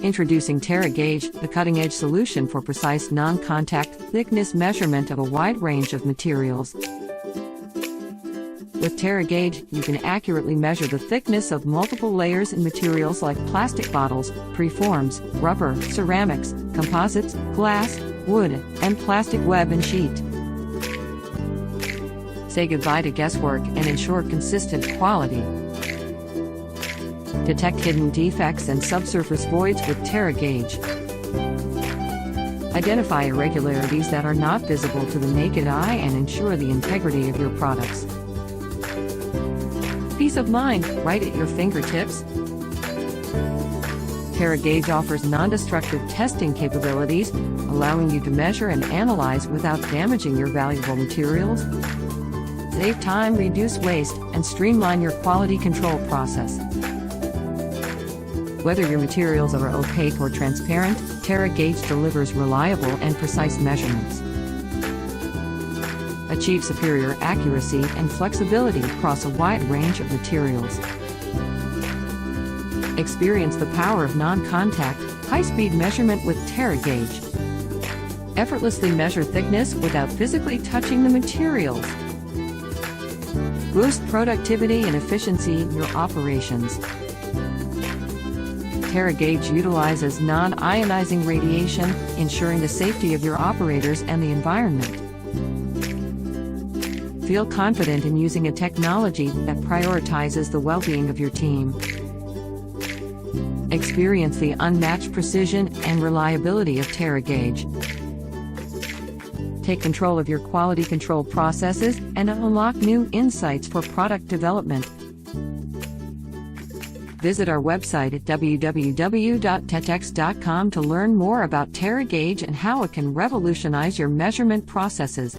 Introducing TeraGauge, the cutting-edge solution for precise non-contact thickness measurement of a wide range of materials. With TeraGauge, you can accurately measure the thickness of multiple layers in materials like plastic bottles, preforms, rubber, ceramics, composites, glass, wood, and plastic web and sheet. Say goodbye to guesswork and ensure consistent quality. Detect hidden defects and subsurface voids with TeraGauge. Identify irregularities that are not visible to the naked eye and ensure the integrity of your products. Peace of mind, right at your fingertips. TeraGauge offers non-destructive testing capabilities, allowing you to measure and analyze without damaging your valuable materials. Save time, reduce waste, and streamline your quality control process. Whether your materials are opaque or transparent, TeraGauge delivers reliable and precise measurements. Achieve superior accuracy and flexibility across a wide range of materials. Experience the power of non-contact, high-speed measurement with TeraGauge. Effortlessly measure thickness without physically touching the materials. Boost productivity and efficiency in your operations. TeraGauge utilizes non-ionizing radiation, ensuring the safety of your operators and the environment. Feel confident in using a technology that prioritizes the well-being of your team. Experience the unmatched precision and reliability of TeraGauge. Take control of your quality control processes and unlock new insights for product development. Visit our website at www.tetex.com to learn more about TeraGauge and how it can revolutionize your measurement processes.